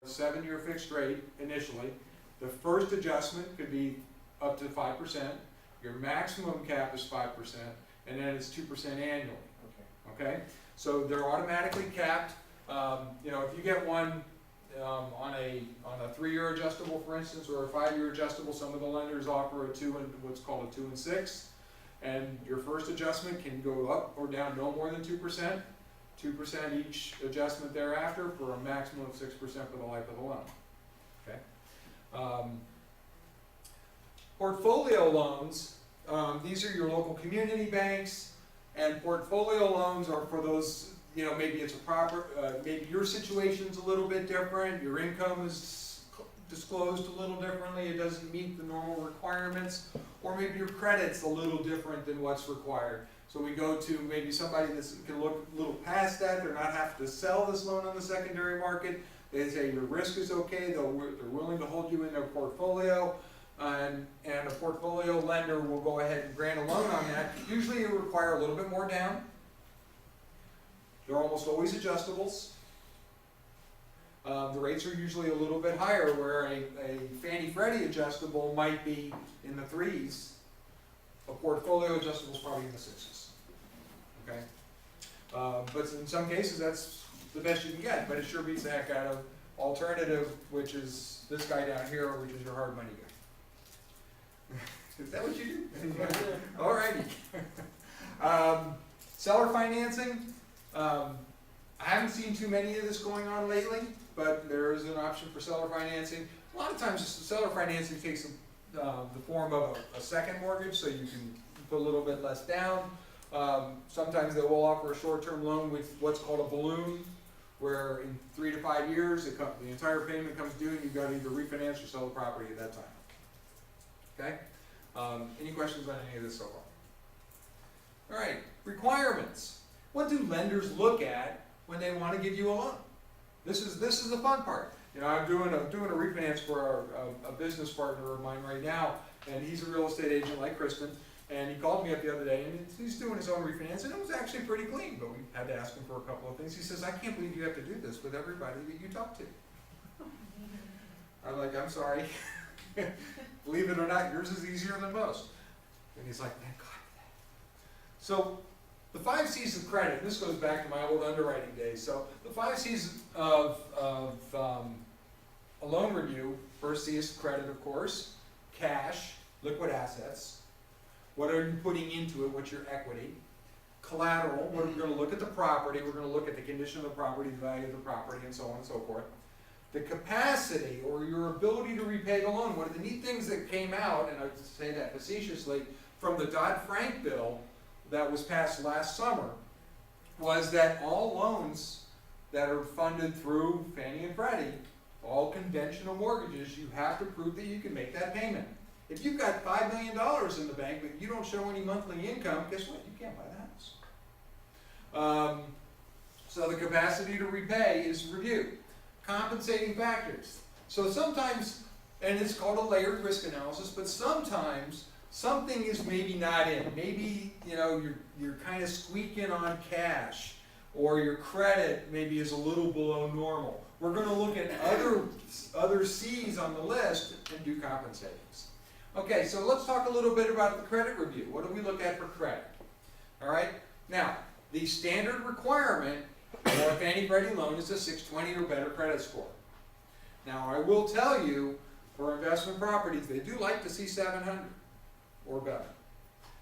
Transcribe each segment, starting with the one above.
7-year fixed rate initially. The first adjustment could be up to 5%. Your maximum cap is 5%, and then it's 2% annually. Okay? So they're automatically capped. You know, if you get one on a 3-year adjustable, for instance, or a 5-year adjustable, some of the lenders offer what's called a 2 and 6. And your first adjustment can go up or down no more than 2%. 2% each adjustment thereafter for a maximum of 6% for the life of the loan. Okay. Portfolio loans, these are your local community banks, and portfolio loans are for those, you know, maybe it's a proper, maybe your situation's a little bit different, your income is disclosed a little differently, it doesn't meet the normal requirements, or maybe your credit's a little different than what's required. So we go to maybe somebody that can look a little past that, they're not having to sell this loan on the secondary market. They say your risk is okay, they're willing to hold you in their portfolio, and a portfolio lender will go ahead and grant a loan on that. Usually you require a little bit more down. They're almost always adjustables. The rates are usually a little bit higher, where a Fannie Freddie adjustable might be in the 3s. A portfolio adjustable is probably in the 6s. Okay? But in some cases, that's the best you can get, but it sure beats the heck out of alternative, which is this guy down here, which is your hard money guy. Is that what you do? Alrighty. Seller financing. I haven't seen too many of this going on lately, but there is an option for seller financing. A lot of times seller financing takes the form of a second mortgage, so you can put a little bit less down. Sometimes they will offer a short-term loan with what's called a balloon, where in 3 to 5 years the entire payment comes due and you've got to either refinance or sell the property at that time. Okay? Any questions on any of this so far? All right, requirements. What do lenders look at when they want to give you a loan? This is the fun part. You know, I'm doing a refinance for a business partner of mine right now, and he's a real estate agent like Kristen, and he called me up the other day, and he's doing his own refinance, and it was actually pretty clean, but we had to ask him for a couple of things. He says, I can't believe you have to do this with everybody that you talk to. I'm like, I'm sorry. Believe it or not, yours is easier than most. And he's like, thank God for that. So the 5 C's of credit, and this goes back to my old underwriting days. So the 5 C's of a loan review, first C is credit, of course, cash, liquid assets. What are you putting into it? What's your equity? Collateral, we're going to look at the property, we're going to look at the condition of the property, the value of the property, and so on and so forth. The capacity, or your ability to repay the loan. One of the neat things that came out, and I say that facetiously, from the Dodd-Frank bill that was passed last summer, was that all loans that are funded through Fannie and Freddie, all conventional mortgages, you have to prove that you can make that payment. If you've got $5 million in the bank, but you don't show any monthly income, guess what? You can't buy the house. So the capacity to repay is reviewed. Compensating factors. So sometimes, and it's called a layered risk analysis, but sometimes something is maybe not in. Maybe, you know, you're kind of squeaking on cash, or your credit maybe is a little below normal. We're going to look at other C's on the list and do compensatings. Okay, so let's talk a little bit about the credit review. What do we look at for credit? All right. Now, the standard requirement for a Fannie Freddie loan is a 620 or better credit score. Now, I will tell you, for investment properties, they do like to see 700 or better.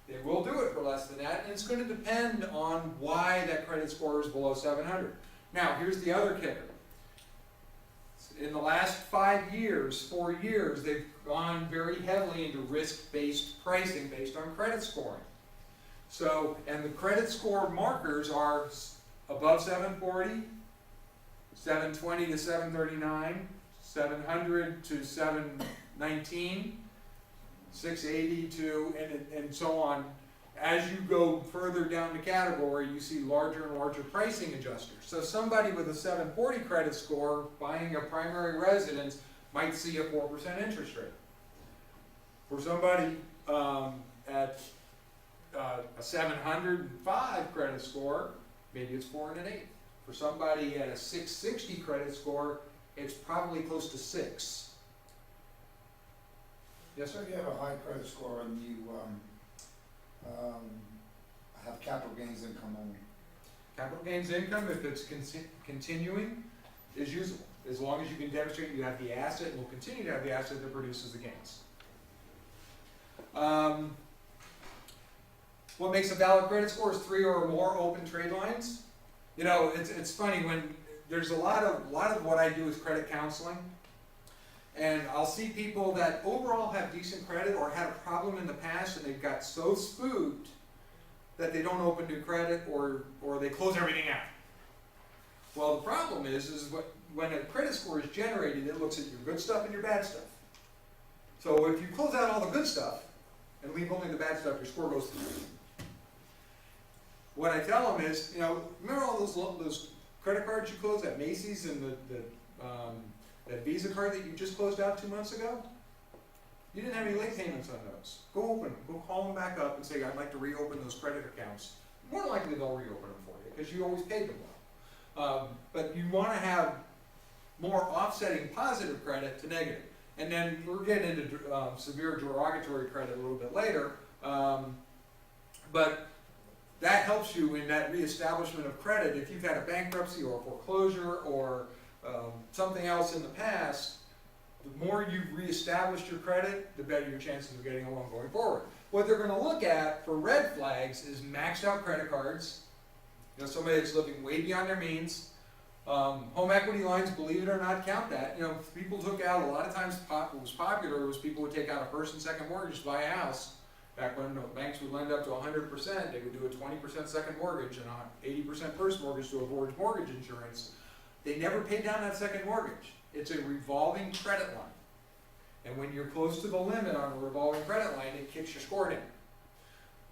They will do it for less than that, and it's going to depend on why that credit score is below 700. Now, here's the other kicker. In the last 4 years, they've gone very heavily into risk-based pricing based on credit scoring. So, and the credit score markers are above 740, 720 to 739, 700 to 719, 680 to, and so on. As you go further down the category, you see larger and larger pricing adjusters. So somebody with a 740 credit score buying a primary residence might see a 4% interest rate. For somebody at a 705 credit score, maybe it's 4 1/8. For somebody at a 660 credit score, it's probably close to 6. Yes, So sir? if you have a high credit score and you, have capital gains income only. Capital gains income, if it's continuing, is usable, as long as you can demonstrate you have the asset and will continue to have the asset that produces the gains. What makes a valid credit score is 3 or more open trade lines. You know, it's funny when there's a lot of what I do is credit counseling, and I'll see people that overall have decent credit or had a problem in the past and they've got so spooked that they don't open new credit or they close everything out. Well, the problem is when a credit score is generated, it looks at your good stuff and your bad stuff. So if you close out all the good stuff and leave only the bad stuff, your score goes through. What I tell them is, you know, remember all those credit cards you closed at Macy's and that Visa card that you just closed out 2 months ago? You didn't have any late payments on those. Go open them. Go call them back up and say, I'd like to reopen those credit accounts. More than likely they'll reopen them for you because you always paid them well. But you want to have more offsetting positive credit to negative. And then we're getting into severe derogatory credit a little bit later. But that helps you in that reestablishment of credit. If you've had a bankruptcy or a foreclosure or something else in the past, the more you've reestablished your credit, the better your chances of getting a loan going forward. What they're going to look at for red flags is maxed out credit cards, you know, somebody that's living way beyond their means. Home equity lines, believe it or not, count that. You know, people took out, a lot of times what was popular was people would take out a first and second mortgage to buy a house. Back when banks would lend up to 100%, they would do a 20% second mortgage and an 80% first mortgage to avoid mortgage insurance. They never paid down that second mortgage. It's a revolving credit line. And when you're close to the limit on a revolving credit line, it kicks your score down.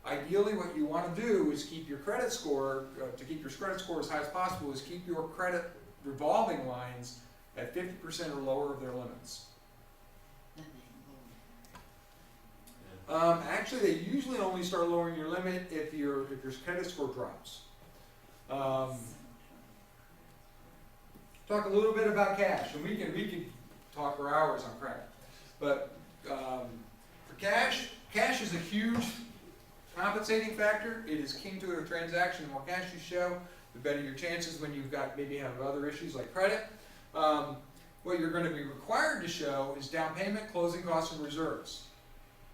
Ideally, what you want to do is keep your credit score, to keep your credit score as high as possible, is keep your credit revolving lines at 50% or lower of their limits. Actually, they usually only start lowering your limit if your credit score drops. Talk a little bit about cash, and we can talk for hours on credit. But for cash is a huge compensating factor. It is key to a transaction. The more cash you show, the better your chances when you've got maybe have other issues like credit. What you're going to be required to show is down payment, closing costs, and reserves.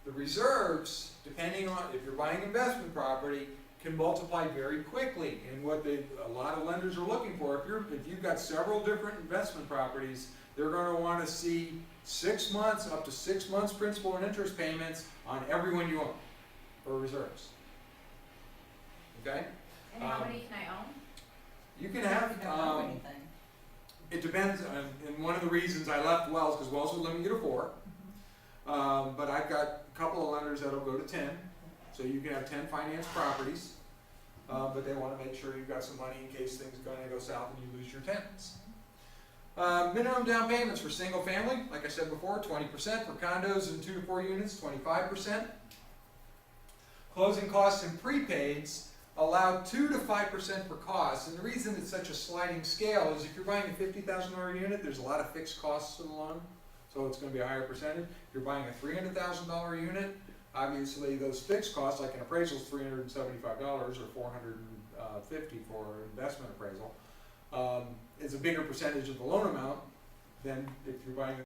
The reserves, depending on if you're buying investment property, can multiply very quickly. And what a lot of lenders are looking for, if you've got several different investment properties, they're going to want to see 6 months, up to 6 months principal and interest payments on every one you own for reserves. Okay? And how many can I own? You can have, You don't know anything. it depends, and one of the reasons I left Wells, because Wells would limit you to 4. But I've got a couple of lenders that'll go to 10. So you can have 10 finance properties, but they want to make sure you've got some money in case things are going to go south and you lose your tenants. Minimum down payments for single family, like I said before, 20%. For condos and 2 to 4 units, 25%. Closing costs and prepaids allow 2 to 5% for costs. And the reason it's such a sliding scale is if you're buying a $50,000 unit, there's a lot of fixed costs to the loan. So it's going to be a higher percentage. If you're buying a $300,000 unit, obviously those fixed costs, like an appraisal is $375 or $450 for investment appraisal, is a bigger percentage of the loan amount than if you're buying